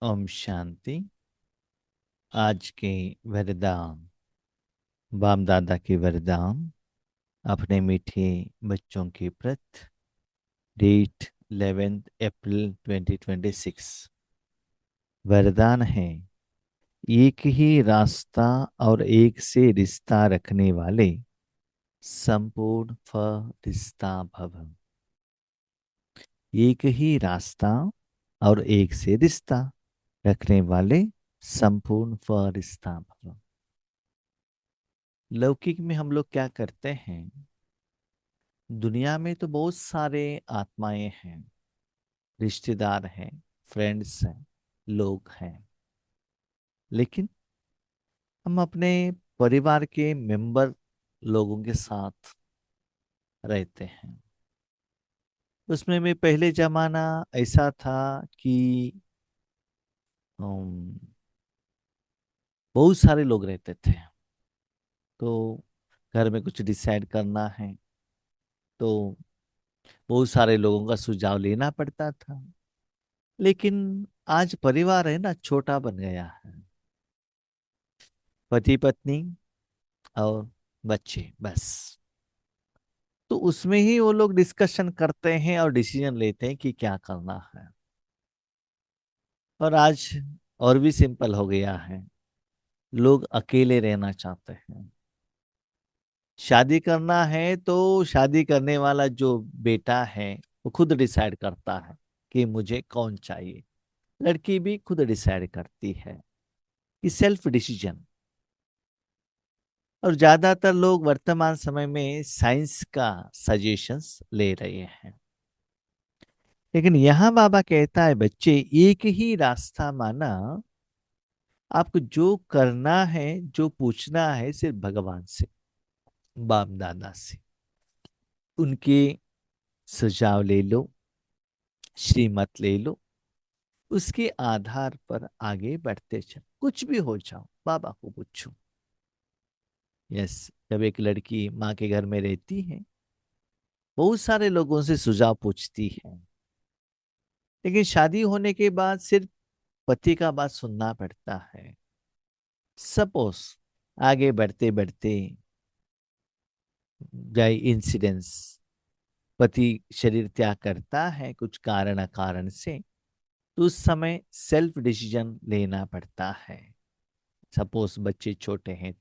ओम शांति। आज के वरदान, बाप दादा के वरदान अपने मीठे बच्चों के प्रति। डेट 11 अप्रैल 2026। वरदान है, एक ही रास्ता और एक से रिश्ता रखने वाले संपूर्ण फरिश्ता भव। एक ही रास्ता और एक से रिश्ता रखने वाले संपूर्ण फरिश्ता भव। लौकिक में हम लोग क्या करते हैं, दुनिया में तो बहुत सारे आत्माएं हैं, रिश्तेदार हैं, फ्रेंड्स हैं, लोग हैं। लेकिन हम अपने परिवार के मेंबर लोगों के साथ रहते हैं। उसमें में पहले जमाना ऐसा था कि अम, बहुत सारे लोग रहते थे। तो घर में कुछ डिसाइड करना है तो बहुत सारे लोगों का सुझाव लेना पड़ता था। लेकिन आज परिवार है ना, छोटा बन गया है। पति पत्नी और बच्चे बस। तो उसमें ही वो लोग डिस्कशन करते हैं और डिसीजन लेते हैं कि क्या करना है। और आज और भी सिंपल हो गया है, लोग अकेले रहना चाहते हैं। शादी करना है तो शादी करने वाला जो बेटा है वो खुद डिसाइड करता है कि मुझे कौन चाहिए। लड़की भी खुद डिसाइड करती है, कि सेल्फ डिसीजन। और ज्यादातर लोग वर्तमान समय में साइंस का सजेशंस ले रहे हैं। लेकिन यहां बाबा कहता है, बच्चे एक ही रास्ता माना। आपको जो करना है, जो पूछना है, सिर्फ भगवान से, बाप दादा से। उनके सुझाव ले लो, श्रीमत ले लो। उसके आधार पर आगे बढ़ते चलो। कुछ भी हो जाओ, बाबा को पूछो। यस। जब एक लड़की माँ के घर में रहती है, बहुत सारे लोगों से सुझाव पूछती है। लेकिन शादी होने के बाद सिर्फ पति का बात सुनना पड़ता है। सपोज आगे बढ़ते बढ़ते जाए इंसिडेंस, पति शरीर त्याग करता है कुछ कारण अकारण से, तो उस समय सेल्फ डिसीजन लेना पड़ता है। सपोज बच्चे छोटे हैं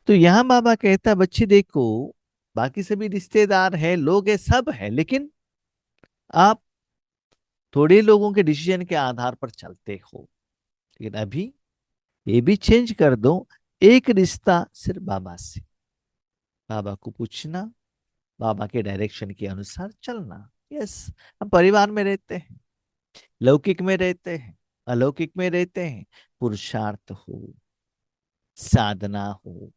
तो यहां बाबा कहता है, बच्चे देखो, बाकी सभी रिश्तेदार है, लोग है, सब है। लेकिन आप थोड़े लोगों के डिसीजन के आधार पर चलते हो। लेकिन अभी ये भी चेंज कर दो, एक रिश्ता सिर्फ बाबा से। बाबा को पूछना, बाबा के डायरेक्शन के अनुसार चलना। यस। हम परिवार में रहते हैं, लौकिक में रहते हैं, अलौकिक में रहते हैं। पुरुषार्थ हो, साधना हो,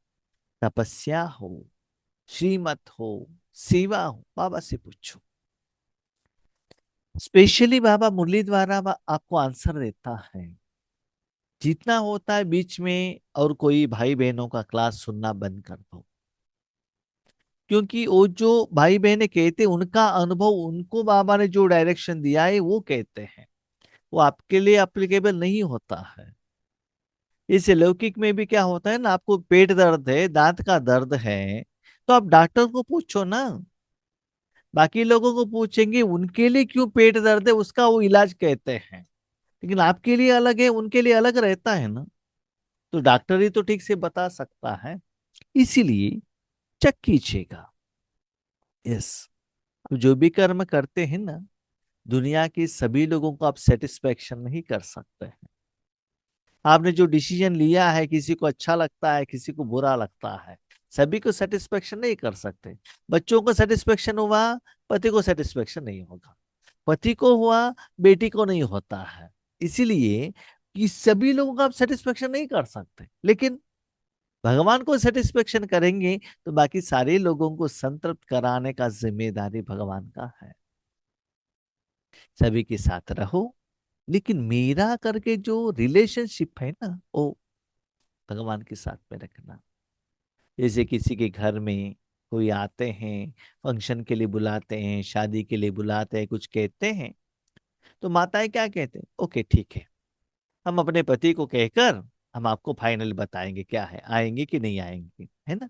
तपस्या हो, श्रीमत हो, सेवा हो, बाबा से पूछो। स्पेशली बाबा मुरली द्वारा आपको आंसर देता है। जितना होता है बीच में और कोई भाई बहनों का क्लास सुनना बंद कर दो। क्योंकि वो जो भाई बहने कहते हैं, उनका अनुभव, उनको बाबा ने जो डायरेक्शन दिया है वो कहते हैं, वो आपके लिए अप्लीकेबल नहीं होता है। इस लौकिक में भी क्या होता है ना, आपको पेट दर्द है, दांत का दर्द है, तो आप डॉक्टर को पूछो ना। बाकी लोगों को पूछेंगे उनके लिए क्यों पेट दर्द है, उसका वो इलाज कहते हैं। लेकिन आपके लिए अलग है, उनके लिए अलग रहता है ना। तो डॉक्टर ही तो ठीक से बता सकता है। इसीलिए चेक कीजिएगा। यस। अब जो भी कर्म करते हैं ना, दुनिया के सभी लोगों को आप सेटिस्फेक्शन नहीं कर सकते हैं। आपने जो डिसीजन लिया है, किसी को अच्छा लगता है, किसी को बुरा लगता है, सभी को सेटिस्फेक्शन नहीं कर सकते। बच्चों को सेटिस्फेक्शन हुआ, पति को सेटिस्फेक्शन नहीं होगा। पति को हुआ, बेटी को नहीं होता है। इसीलिए कि सभी लोगों का आप सेटिस्फेक्शन नहीं कर सकते। लेकिन भगवान को सेटिस्फेक्शन करेंगे तो बाकी सारे लोगों को संतृप्त कराने का जिम्मेदारी भगवान का है। सभी के साथ रहो, लेकिन मेरा करके जो रिलेशनशिप है ना, वो भगवान के साथ में रखना। जैसे किसी के घर में कोई आते हैं, फंक्शन के लिए बुलाते हैं, शादी के लिए बुलाते हैं, कुछ कहते हैं, तो माताएं क्या कहते हैं, ओके ठीक है, हम अपने पति को कहकर हम आपको फाइनल बताएंगे क्या है, आएंगे कि नहीं आएंगे, है ना।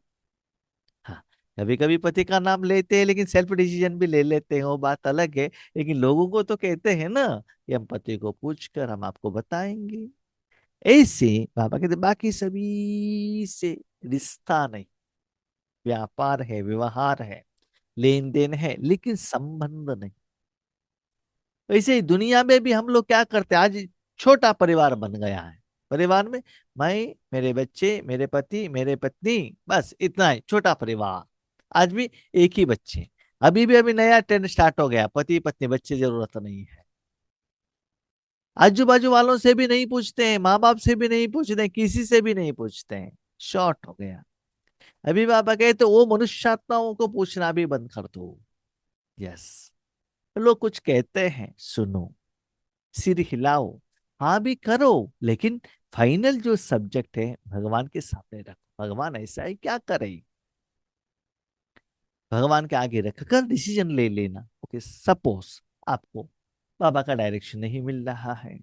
हाँ, कभी कभी पति का नाम लेते हैं लेकिन सेल्फ डिसीजन भी ले लेते हैं, वो बात अलग है। लेकिन लोगों को तो कहते हैं ना कि हम पति को पूछकर हम आपको बताएंगे। ऐसे बाबा कहते बाकी सभी से रिश्ता नहीं, व्यापार है, व्यवहार है, लेन देन है, लेकिन संबंध नहीं। वैसे ही दुनिया में भी हम लोग क्या करते हैं, आज छोटा परिवार बन गया है। परिवार में मैं, मेरे बच्चे, मेरे पति, मेरे पत्नी, बस इतना ही छोटा परिवार। आज भी एक ही बच्चे। अभी नया ट्रेंड स्टार्ट हो गया, पति पत्नी बच्चे जरूरत नहीं है। आजू बाजू वालों से भी नहीं पूछते हैं, माँ बाप से भी नहीं पूछते हैं, किसी से भी नहीं पूछते हैं। शॉर्ट हो गया। अभी बाबा कहे तो वो मनुष्यात्माओं को पूछना भी बंद कर दो। यस, लोग कुछ कहते हैं सुनो, सिर हिलाओ, हाँ भी करो, लेकिन फाइनल जो सब्जेक्ट है भगवान के सामने रखो। भगवान ऐसा है क्या करे, भगवान के आगे रखकर डिसीजन ले लेना। ओके, सपोज आपको बाबा का डायरेक्शन नहीं मिल रहा है,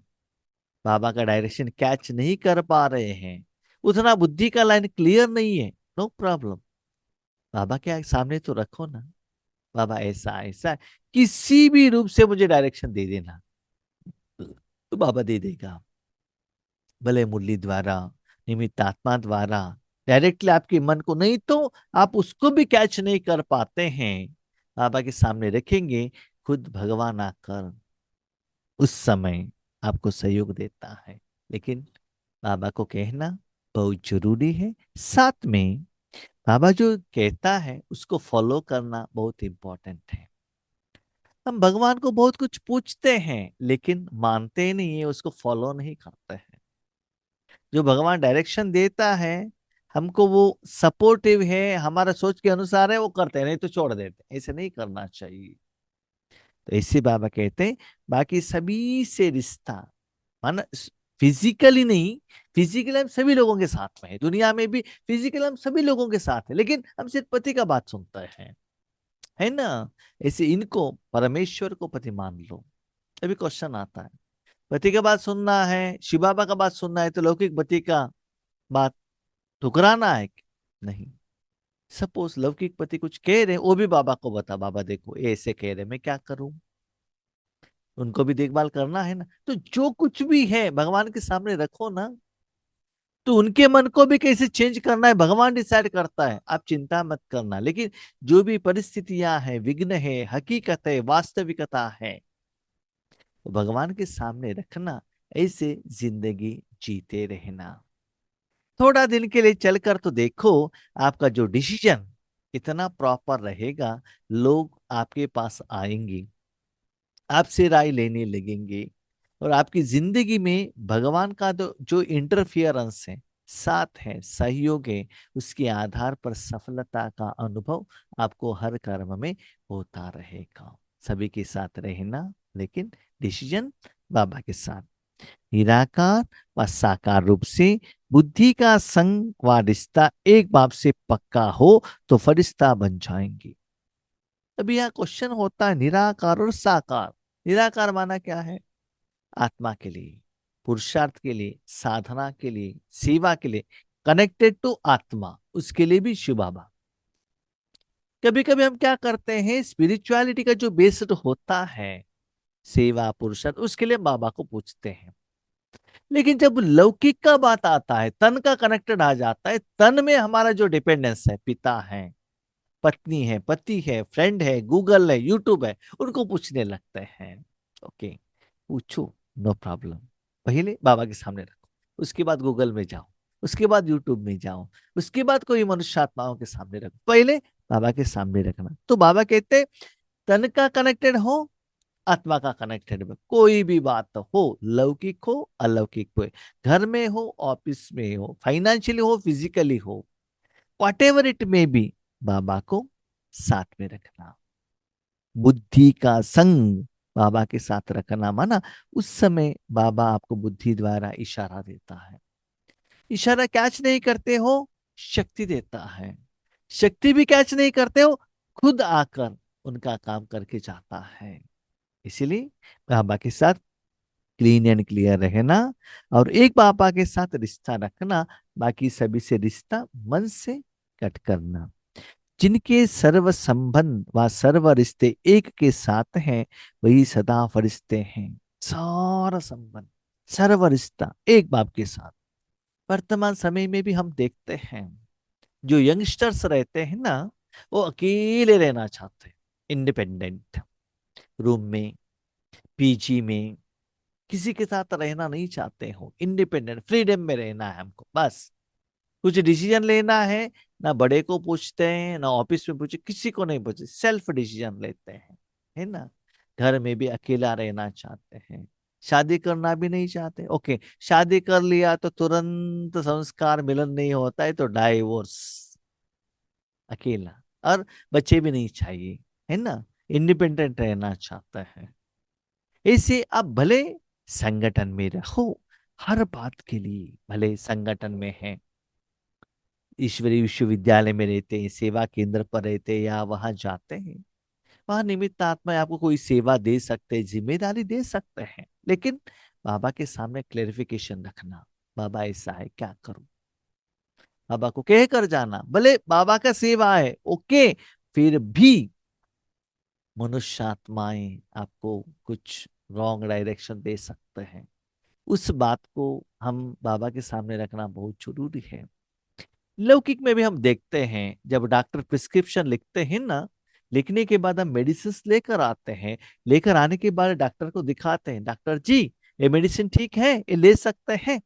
बाबा का डायरेक्शन कैच नहीं कर पा रहे हैं, उतना बुद्धि का लाइन क्लियर नहीं है, नो प्रॉब्लम, बाबा के सामने तो रखो ना। बाबा ऐसा ऐसा है, किसी भी रूप से मुझे डायरेक्शन दे देना, तो बाबा दे देगा। भले मुरली द्वारा, निमित्त आत्मा द्वारा, डायरेक्टली आपके मन को नहीं तो आप उसको भी कैच नहीं कर पाते हैं, बाबा के सामने रखेंगे, खुद भगवान आकर उस समय आपको सहयोग देता है। लेकिन बाबा को कहना बहुत जरूरी है, साथ में बाबा जो कहता है उसको फॉलो करना बहुत इंपॉर्टेंट है। हम भगवान को बहुत कुछ पूछते हैं लेकिन मानते नहीं है, उसको फॉलो नहीं करते हैं। जो भगवान डायरेक्शन देता है हमको, वो सपोर्टिव है, हमारा सोच के अनुसार है, वो करते हैं, नहीं तो छोड़ देते हैं। ऐसे नहीं करना चाहिए। तो इससे बाबा कहते हैं बाकी सभी से रिश्ता, माना फिजिकली नहीं, फिजिकली हम सभी लोगों के साथ में है, दुनिया में भी फिजिकली हम सभी लोगों के साथ है, लेकिन हम सिर्फ पति का बात सुनते हैं, है ना। ऐसे इनको परमेश्वर को पति मान लो। अभी क्वेश्चन आता है, पति का बात सुनना है, शिव बाबा का बात सुनना है, तो लौकिक पति का बात ठुकराना है नहीं। सपोज लौकिक पति कुछ कह रहे हैं, वो भी बाबा को बता, बाबा देखो ये ऐसे कह रहे, मैं क्या करूं, उनको भी देखभाल करना है ना। तो जो कुछ भी है भगवान के सामने रखो ना, तो उनके मन को भी कैसे चेंज करना है भगवान डिसाइड करता है, आप चिंता मत करना। लेकिन जो भी परिस्थितियां हैं, विघ्न है, हकीकत है, वास्तविकता है, तो भगवान के सामने रखना, ऐसे जिंदगी जीते रहना। थोड़ा दिन के लिए चलकर तो देखो, आपका जो डिसीजन कितना प्रॉपर रहेगा। लोग आपके पास आएंगे, आपसे राय लेने लगेंगे, और आपकी जिंदगी में भगवान का जो इंटरफियरेंस है, साथ है, सहयोग है, उसके आधार पर सफलता का अनुभव आपको हर कर्म में होता रहेगा। सभी के साथ रहना, लेकिन डिसीजन बाबा के साथ। निराकार व साकार रूप से बुद्धि का संग व रिश्ता एक बाप से पक्का हो तो फरिश्ता बन जाएंगे। अभी यहाँ क्वेश्चन होता है निराकार और साकार। निराकार माना क्या है, आत्मा के लिए, पुरुषार्थ के लिए, साधना के लिए, सेवा के लिए, कनेक्टेड टू आत्मा, उसके लिए भी शिव बाबा। कभी कभी हम क्या करते हैं, स्पिरिचुअलिटी का जो बेस्ड होता है, सेवा पुरुषार्थ, उसके लिए बाबा को पूछते हैं। लेकिन जब लौकिक का बात आता है, तन का कनेक्टेड आ जाता है, तन में हमारा जो डिपेंडेंस है, पिता है, पत्नी है, पति है, फ्रेंड है, गूगल है, यूट्यूब है, उनको पूछने लगते हैं। ओके, पूछो, नो प्रॉब्लम। पहले बाबा के सामने रखो, उसके बाद गूगल में जाओ, उसके बाद यूट्यूब में जाओ, उसके बाद कोई मनुष्य आत्माओं के सामने रखो, पहले बाबा के सामने रखना। तो बाबा कहते तन का कनेक्टेड हो, आत्मा का कनेक्टेड में कोई भी बात हो, लौकिक हो अलौकिक हो, घर में हो, ऑफिस में हो, फाइनेंशियली हो, फिजिकली हो, वॉट एवर इट में बी, बाबा को साथ में रखना। बुद्धि का संग बाबा के साथ रखना माना, उस समय बाबा आपको बुद्धि द्वारा इशारा देता है। इशारा कैच नहीं करते हो, शक्ति देता है। शक्ति भी कैच नहीं करते हो, खुद आकर उनका काम करके जाता है। इसीलिए बाबा के साथ क्लीन एंड क्लियर रहना और एक बाबा के साथ रिश्ता रखना, बाकी सभी से रिश्ता मन से कट करना। जिनके सर्व संबंध व सर्व रिश्ते एक के साथ हैं, वही सदा फरिश्ते हैं। सारा संबंध, सर्व रिश्ता एक बाप के साथ। वर्तमान समय में भी हम देखते हैं, जो यंगस्टर्स रहते हैं ना, वो अकेले रहना चाहते हैं, इंडिपेंडेंट, रूम में, पीजी में, किसी के साथ रहना नहीं चाहते हो, इंडिपेंडेंट फ्रीडम में रहना है हमको बस। कुछ डिसीजन लेना है, ना बड़े को पूछते हैं, ना ऑफिस में पूछे, किसी को नहीं पूछते, सेल्फ डिसीजन लेते हैं, है ना। घर में भी अकेला रहना चाहते हैं, शादी करना भी नहीं चाहते। ओके, शादी कर लिया तो तुरंत संस्कार मिलन नहीं होता है, तो डाइवोर्स, अकेला, और बच्चे भी नहीं चाहिए, है ना। इंडिपेंडेंट रहना चाहता है। ऐसे आप भले संगठन में रहो, हर बात के लिए भले संगठन में है, ईश्वरीय विश्वविद्यालय में रहते हैं, सेवा केंद्र पर रहते हैं, या वहां जाते हैं, वहां निमित्त आत्मा आपको कोई सेवा दे सकते हैं, जिम्मेदारी दे सकते हैं, लेकिन बाबा के सामने क्लेरिफिकेशन रखना, बाबा ऐसा है क्या करूं, बाबा को कह कर जाना। भले बाबा का सेवा है, ओके, फिर भी मनुष्य आत्माएं आपको कुछ रॉन्ग डायरेक्शन दे सकते हैं, उस बात को हम बाबा के सामने रखना बहुत जरूरी है। लौकिक में भी हम देखते हैं, जब डॉक्टर प्रिस्क्रिप्शन लिखते हैं ना, लिखने के बाद हम मेडिसिन लेकर आते हैं, लेकर आने के बाद डॉक्टर को दिखाते हैं, डॉक्टर जी ये मेडिसिन ठीक है, ये ले सकते हैं।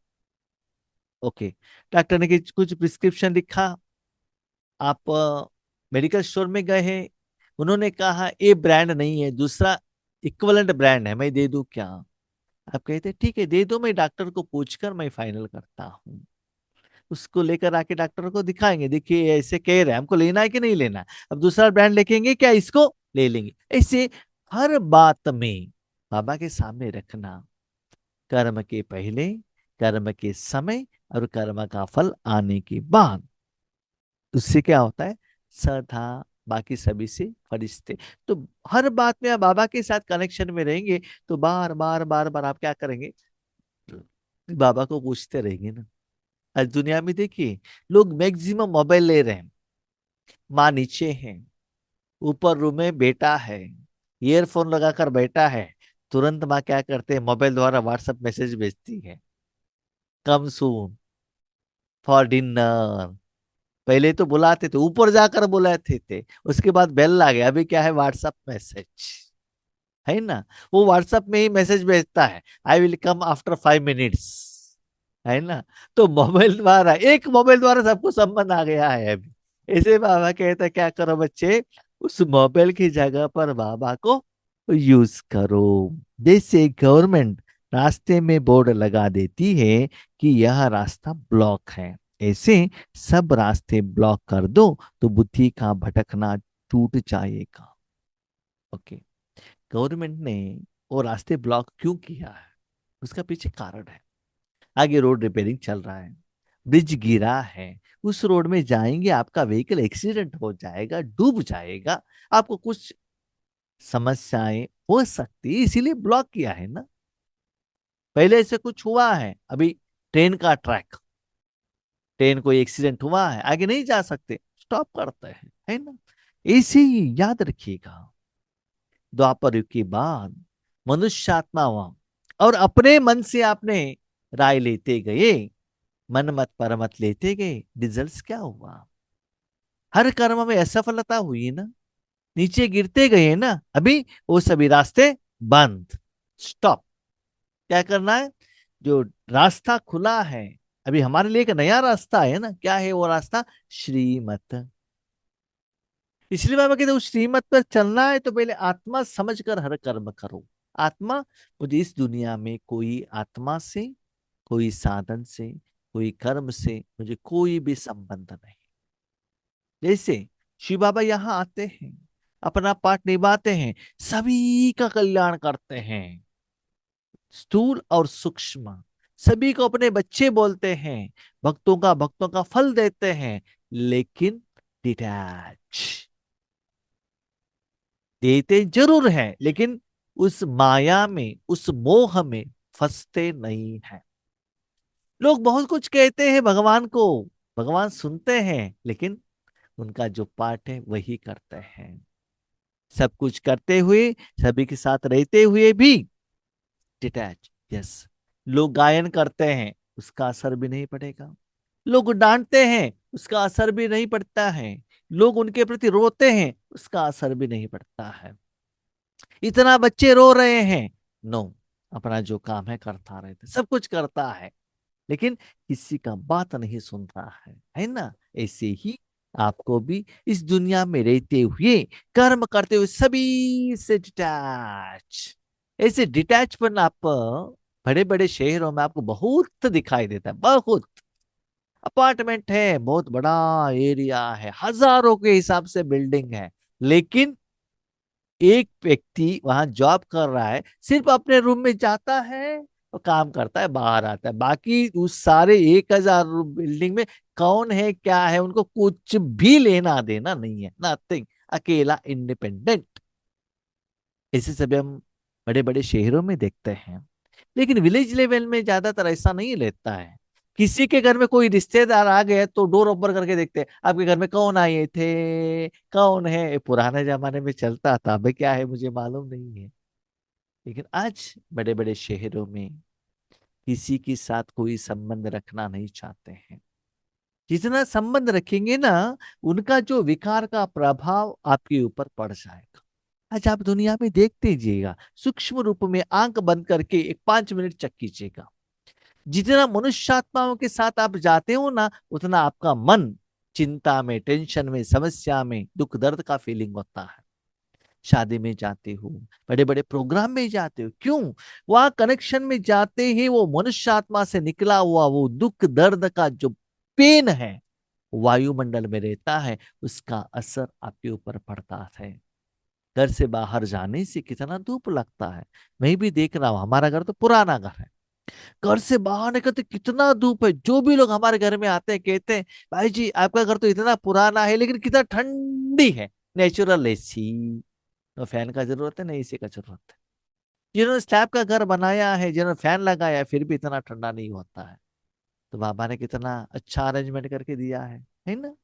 ओके, डॉक्टर ने कुछ प्रिस्क्रिप्शन लिखा, आप मेडिकल स्टोर में गए हैं, उन्होंने कहा ये ब्रांड नहीं है, दूसरा इक्विवेलेंट ब्रांड है, मैं दे दूं क्या? आप कहते ठीक है दे दो, मैं डॉक्टर को पूछकर मैं फाइनल करता हूँ। उसको लेकर आके डॉक्टर को दिखाएंगे, देखिए ये ऐसे कह रहे हैं, हमको लेना है कि नहीं लेना है, अब दूसरा ब्रांड लिखेंगे क्या, इसको ले लेंगे। ऐसे हर बात में बाबा के सामने रखना, कर्म के पहले, कर्म के समय, और कर्म का फल आने के बाद। उससे क्या होता है, सदा बाकी सभी से फरिश्ते। तो हर बात में आप बाबा के साथ कनेक्शन में रहेंगे, तो बार बार बार बार आप क्या करेंगे, बाबा को पूछते रहेंगे ना। आज दुनिया में देखिए, लोग मैक्सिमम मोबाइल ले रहे हैं, माँ नीचे है, ऊपर रूम में बेटा है, ईयरफोन लगाकर बैठा है, तुरंत माँ क्या करते हैं, मोबाइल द्वारा व्हाट्सएप मैसेज भेजती है, कम सून फॉर डिनर। पहले तो बुलाते थे, ऊपर जाकर बुलाते थे, उसके बाद बेल आ गया, अभी क्या है, व्हाट्सएप मैसेज, है ना। वो व्हाट्सएप में ही मैसेज भेजता है, I will come after 5 minutes, है ना। तो मोबाइल द्वारा, एक मोबाइल द्वारा सबको संबंध आ गया है अभी। ऐसे बाबा कहता है क्या करो बच्चे, उस मोबाइल की जगह पर बाबा को यूज करो। जैसे गवर्नमेंट रास्ते में बोर्ड लगा देती है कि यह रास्ता ब्लॉक है, ऐसे सब रास्ते ब्लॉक कर दो, तो बुद्धि का भटकना टूट जाएगा। ओके, गवर्नमेंट ने वो रास्ते ब्लॉक क्यों किया है, उसका पीछे कारण है। आगे रोड रिपेयरिंग चल रहा है, ब्रिज गिरा है, उस रोड में जाएंगे, आपका व्हीकल एक्सीडेंट हो जाएगा, डूब जाएगा, आपको कुछ समस्याएं हो सकती है, इसीलिए ब्लॉक किया है ना। पहले ऐसे कुछ हुआ है, अभी ट्रेन का ट्रैक, ट्रेन को एक्सीडेंट हुआ है, आगे नहीं जा सकते, स्टॉप करते हैं, है ना। ऐसे ही याद रखिएगा, द्वापर युग के बाद मनुष्यात्मा वहां, और अपने मन से आपने राय लेते गए, मन मत परमत लेते गए, रिजल्ट्स क्या हुआ, हर कर्म में असफलता हुई ना, नीचे गिरते गए ना, अभी वो सभी रास्ते बंद, स्टॉप। क्या करना है, जो रास्ता खुला है, अभी हमारे लिए एक नया रास्ता है ना, क्या है वो रास्ता, श्रीमत। इसलिए बाबा कहते हैं, उस श्रीमत पर चलना है तो पहले आत्मा समझकर हर कर्म करो। आत्मा, मुझे इस दुनिया में कोई आत्मा से, कोई साधन से, कोई कर्म से मुझे कोई भी संबंध नहीं। जैसे शिव बाबा यहाँ आते हैं, अपना पाठ निभाते हैं, सभी का कल्याण करते हैं, स्थूल और सूक्ष्म, सभी को अपने बच्चे बोलते हैं, भक्तों का फल देते हैं, लेकिन डिटैच, देते जरूर हैं, लेकिन उस माया में, उस मोह में फंसते नहीं हैं। लोग बहुत कुछ कहते हैं भगवान को, भगवान सुनते हैं, लेकिन उनका जो पार्ट है वही करते हैं। सब कुछ करते हुए, सभी के साथ रहते हुए भी डिटैच। यस। लोग गायन करते हैं, उसका असर भी नहीं पड़ेगा। लोग डांटते हैं, उसका असर भी नहीं पड़ता है। लोग उनके प्रति रोते हैं, उसका असर भी नहीं पड़ता है। इतना बच्चे रो रहे हैं, नो, अपना जो काम है करता रहता है, सब कुछ करता है, लेकिन किसी का बात नहीं सुन रहा है ना। ऐसे ही आपको भी इस दुनिया में रहते हुए, कर्म करते हुए सभी से डिटैच, ऐसे डिटैचपन आप बड़े बड़े शहरों में आपको बहुत दिखाई देता है। बहुत अपार्टमेंट है, बहुत बड़ा एरिया है, हजारों के हिसाब से बिल्डिंग है, लेकिन एक व्यक्ति वहां जॉब कर रहा है, सिर्फ अपने रूम में जाता है और काम करता है, बाहर आता है। बाकी उस सारे 1,000 बिल्डिंग में कौन है, क्या है, उनको कुछ भी लेना देना नहीं है, नथिंग। अकेला इंडिपेंडेंट। ऐसे सभी हम बड़े बड़े शहरों में देखते हैं, लेकिन विलेज लेवल में ज्यादातर ऐसा नहीं लेता है। किसी के घर में कोई रिश्तेदार आ गए तो डोर ओपन करके देखते हैं, आपके घर में कौन आए थे, कौन है। ये पुराने जमाने में चलता था, भाई क्या है मुझे मालूम नहीं है। लेकिन आज बड़े बड़े शहरों में किसी के साथ कोई संबंध रखना नहीं चाहते हैं। जितना संबंध रखेंगे ना, उनका जो विकार का प्रभाव आपके ऊपर पड़ जाएगा। आज आप दुनिया में देख लीजिएगा, सूक्ष्म रूप में आंख बंद करके एक 5 मिनट चेक कीजिएगा। जितना मनुष्यात्माओं के साथ आप जाते हो ना, उतना आपका मन चिंता में, टेंशन में, समस्या में, दुख दर्द का फीलिंग होता है। शादी में जाते हो, बड़े बड़े प्रोग्राम में जाते हो, क्यों? वहां कनेक्शन में जाते ही वो मनुष्यात्मा से निकला हुआ वो दुख दर्द का जो पेन है, वायुमंडल में रहता है, उसका असर आपके ऊपर पड़ता है। घर से बाहर जाने से कितना धूप लगता है। मैं भी देख रहा हूँ, हमारा घर तो पुराना घर है। घर से बाहर निकलते कितना धूप है। जो भी लोग हमारे घर में आते हैं कहते हैं, भाई जी आपका घर तो इतना पुराना है, लेकिन कितना ठंडी है। नेचुरल एसी, तो फैन का जरूरत है, नहीं एसी का जरूरत है। जिन्होंने स्लैब का घर बनाया है, जिन्होंने फैन लगाया है, फिर भी इतना ठंडा नहीं होता है। तो बाबा ने कितना अच्छा अरेंजमेंट करके दिया है ना।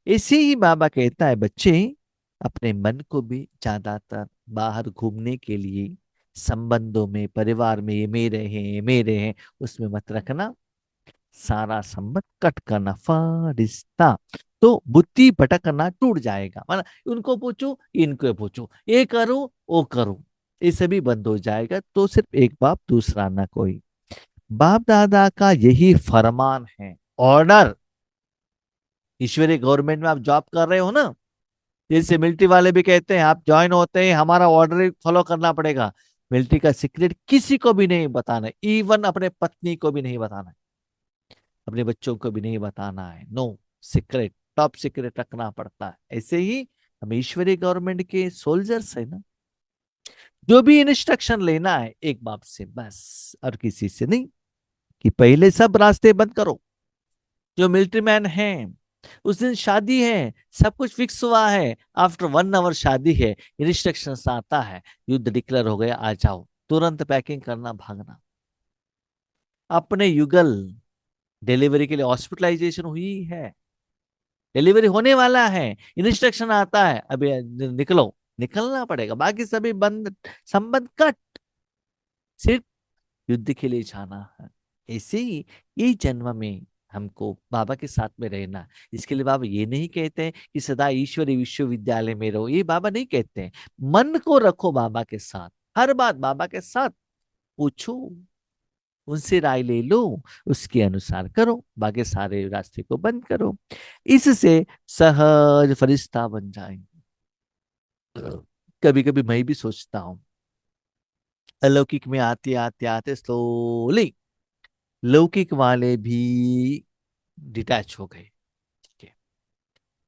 इसी ही बाबा कहता है, बच्चे अपने मन को भी ज्यादातर बाहर घूमने के लिए, संबंधों में, परिवार में, ये मेरे हैं ये मेरे हैं, उसमें मत रखना। सारा संबंध कट करना, फरिश्ता, तो बुद्धि भटकना टूट जाएगा। मतलब उनको पूछो, इनको पूछो, ये करो वो करो, ये सभी बंद हो जाएगा। तो सिर्फ एक बाप, दूसरा ना कोई। बाप दादा का यही फरमान है, ऑर्डर। ईश्वरीय गवर्नमेंट में आप जॉब कर रहे हो ना, जैसे मिलिट्री वाले भी कहते हैं, आप ज्वाइन होते हैं हमारा ऑर्डर फॉलो करना पड़ेगा। मिलिट्री का सीक्रेट किसी को भी नहीं बताना है, इवन अपने पत्नी को भी नहीं बताना है, अपने बच्चों को भी नहीं बताना है। नो सीक्रेट, टॉप सीक्रेट रखना पड़ता है। ऐसे ही हम ईश्वरीय गवर्नमेंट के सोल्जर्स है ना, जो भी इंस्ट्रक्शन लेना है एक बाप से बस, और किसी से नहीं। कि पहले सब रास्ते बंद करो। जो मिलिट्री मैन है, उस दिन शादी है, सब कुछ फिक्स हुआ है, आफ्टर 1 आवर शादी है, इंस्ट्रक्शन आता है, युद्ध डिक्लेयर हो गया, आ जाओ, तुरंत पैकिंग करना, भागना। अपने युगल डिलीवरी के लिए हॉस्पिटलाइजेशन हुई है, डिलीवरी होने वाला है, इंस्ट्रक्शन आता है, अभी निकलो, निकलना पड़ेगा, बाकी सभी बंद, संबंध कट, सिर्फ युद्ध के लिए जाना है। ऐसे ही ये जन्म में हमको बाबा के साथ में रहना। इसके लिए बाबा ये नहीं कहते हैं कि सदा ईश्वरी विश्वविद्यालय में रहो, ये बाबा नहीं कहते हैं। मन को रखो बाबा के साथ, हर बात बाबा के साथ पूछो, उनसे राय ले लो, उसके अनुसार करो, बाकी सारे रास्ते को बंद करो। इससे सहज फरिश्ता बन जाएंगे। कभी कभी मैं भी सोचता हूँ, अलौकिक में आते आते आते स्लोली लौकिक वाले भी डिटैच हो गए। ठीक है।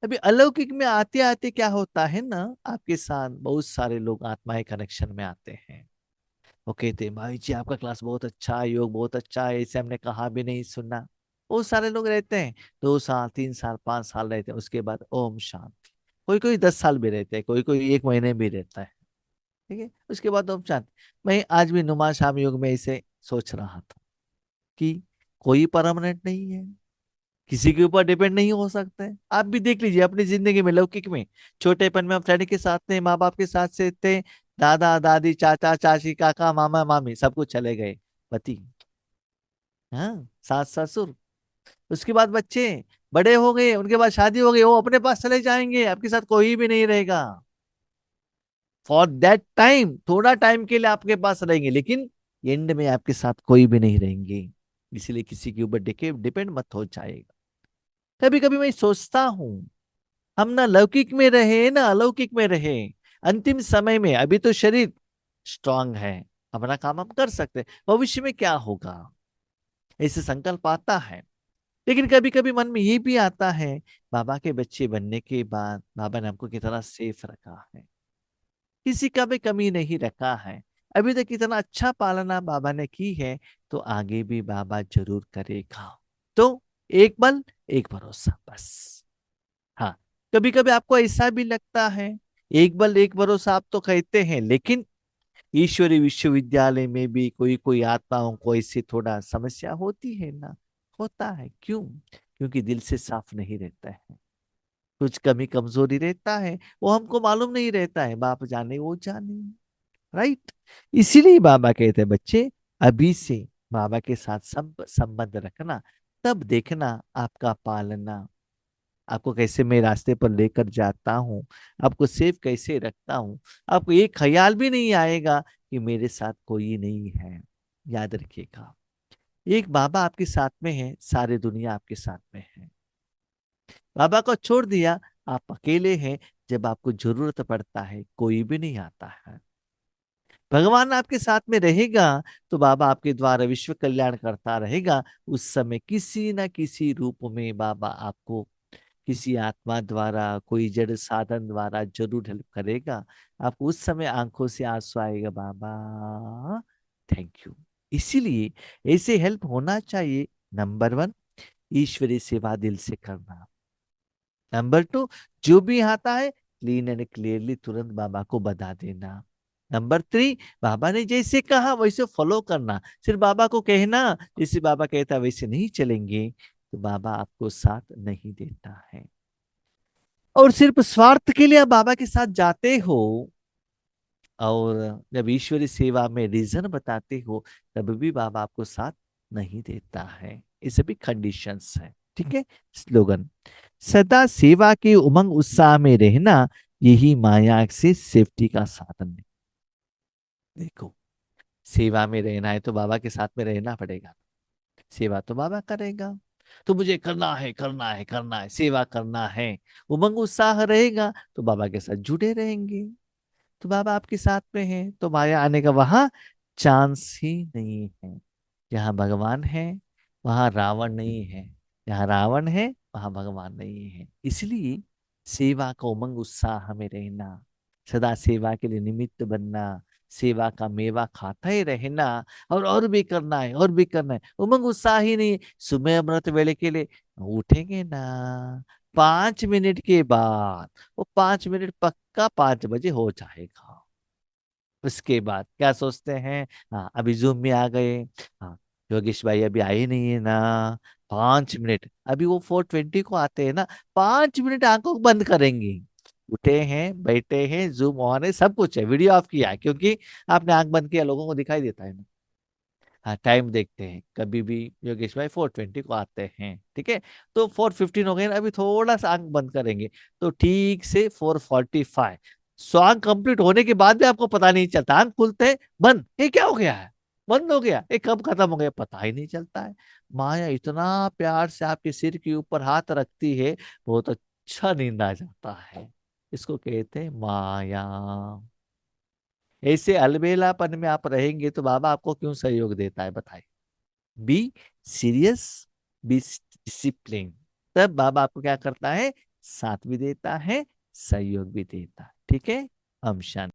अभी अलौकिक में आते आते क्या होता है ना, आपके साथ बहुत सारे लोग आत्माएं कनेक्शन में आते हैं। वो कहते हैं, भाई जी आपका क्लास बहुत अच्छा है, योग बहुत अच्छा है, ऐसे हमने कहा भी नहीं सुना। बहुत सारे लोग रहते हैं, 2 साल 3 साल 5 साल रहते हैं, उसके बाद ओम शांति। कोई कोई 10 साल भी रहते हैं, कोई कोई 1 महीने भी रहता है। ठीक है। उसके बाद आप जानते, मैं आज भी नुमा शाम युग में इसे सोच रहा था कि कोई परमानेंट नहीं है, किसी के ऊपर डिपेंड नहीं हो सकते। आप भी देख लीजिए अपनी जिंदगी में, लौकिक में, छोटेपन में हम फ्रेंड के साथ थे, माँ बाप के साथ से थे, दादा दादी चाचा चाची काका मामा मामी सब कुछ चले गए, पति, हाँ, सास ससुर, उसके बाद बच्चे बड़े हो गए, उनके बाद शादी हो गई, वो अपने पास चले जाएंगे, आपके साथ कोई भी नहीं रहेगा। फॉर दैट टाइम, थोड़ा टाइम के लिए आपके पास रहेंगे, लेकिन एंड में आपके साथ कोई भी नहीं रहेंगे। इसलिए किसी के ऊपर डिपेंड मत हो जाएगा। कभी कभी मैं सोचता हूँ, हम ना लौकिक में रहे ना अलौकिक में रहे, अंतिम समय में अभी तो शरीर स्ट्रांग है, अपना काम हम कर सकते हैं, भविष्य में क्या होगा ऐसे संकल्प आता है। लेकिन कभी कभी मन में ये भी आता है, बाबा के बच्चे बनने के बाद बाबा ने हमको कितना सेफ रखा है, किसी का भी कमी नहीं रखा है, अभी तक इतना अच्छा पालना बाबा ने की है, तो आगे भी बाबा जरूर करेगा। तो एक बल एक भरोसा बस। हाँ, कभी कभी आपको ऐसा भी लगता है, एक बल एक भरोसा आप तो कहते हैं, लेकिन ईश्वरी विश्वविद्यालय में भी कोई कोई आत्माओं को ऐसी थोड़ा समस्या होती है ना। होता है, क्यों? क्योंकि दिल से साफ नहीं रहता है, कुछ कमी कमजोरी रहता है, वो हमको मालूम नहीं रहता है, बाप जाने वो जाने। राइट। इसीलिए बाबा कहते हैं बच्चे, अभी से बाबा के साथ संबंध रखना, तब देखना आपका पालना, आपको कैसे मैं रास्ते पर लेकर जाता हूँ, आपको सेफ कैसे रखता हूँ, आपको ये ख्याल भी नहीं आएगा कि मेरे साथ कोई नहीं है। याद रखिएगा, एक बाबा आपके साथ में है, सारी दुनिया आपके साथ में है। बाबा को छोड़ दिया, आप अकेले हैं, जब आपको जरूरत पड़ता है कोई भी नहीं आता है। भगवान आपके साथ में रहेगा, तो बाबा आपके द्वारा विश्व कल्याण करता रहेगा। उस समय किसी न किसी रूप में बाबा आपको किसी आत्मा द्वारा, कोई जड़ साधन द्वारा जरूर हेल्प करेगा। आपको उस समय आंखों से आंसू आएगा, बाबा थैंक यू। इसीलिए ऐसे हेल्प होना चाहिए। नंबर वन, ईश्वरीय सेवा दिल से करना। नंबर टू, जो भी आता है क्लीन एंड क्लियरली तुरंत बाबा को बता देना। नंबर थ्री, बाबा ने जैसे कहा वैसे फॉलो करना। सिर्फ बाबा को कहना, जैसे बाबा कहता वैसे नहीं चलेंगे, तो बाबा आपको साथ नहीं देता है। और सिर्फ स्वार्थ के लिए आप बाबा के साथ जाते हो, और जब ईश्वरी सेवा में रीजन बताते हो, तब भी बाबा आपको साथ नहीं देता है। ये सभी कंडीशंस है, ठीक है। स्लोगन, सदा सेवा के उमंग उत्साह में रहना, यही माया से सेफ्टी का साधन है। देखो, सेवा में रहना है तो बाबा के साथ में रहना पड़ेगा, सेवा तो बाबा करेगा, तो मुझे करना है करना है करना है, सेवा करना है, उमंग उत्साह रहेगा तो बाबा के साथ जुड़े रहेंगे। तो बाबा आपके साथ में है, तो माया आने का वहां चांस ही नहीं है। जहां भगवान है वहां रावण नहीं है, जहां रावण है वहां भगवान नहीं है। इसलिए सेवा का उमंग उत्साह हमें रहना, सदा सेवा के लिए निमित्त बनना, सेवा का मेवा खाता ही रहना, और भी करना है और भी करना है, उमंग उत्साह ही नहीं है। सुबह अमृत वेले के लिए उठेंगे ना, 5 मिनट के बाद, वो 5 मिनट पक्का 5 बजे हो जाएगा। उसके बाद क्या सोचते हैं, हाँ अभी जूम में आ गए, हाँ योगेश भाई अभी आए नहीं है ना, 5 मिनट, अभी वो 4:20 को आते हैं ना, 5 मिनट आंखों बंद करेंगे, उठे हैं बैठे हैं, जूम ऑन है, सब कुछ है, वीडियो ऑफ किया है, क्योंकि आपने आंख बंद किया, लोगों को दिखाई देता है ना। हाँ टाइम देखते हैं, कभी भी योगेश भाई 4:20 को आते हैं, ठीक है। तो 4:15 हो गए ना, अभी थोड़ा सा आंख बंद करेंगे, तो ठीक से 4:45, सॉन्ग कंप्लीट होने के बाद भी आपको पता नहीं चलता, आंख खुलते हैं बंद, ये क्या हो गया है, बंद हो गया, ये कब खत्म हो गया, पता ही नहीं चलता है। माया इतना प्यार से आपके सिर के ऊपर हाथ रखती है, बहुत अच्छा नींद आ जाता है। इसको कहते हैं माया। ऐसे अलबेलापन में आप रहेंगे तो बाबा आपको क्यों सहयोग देता है, बताइए। बी सीरियस, बी डिसिप्लिन, तब बाबा आपको क्या करता है, साथ भी देता है, सहयोग भी देता है, ठीक है। हम शांति।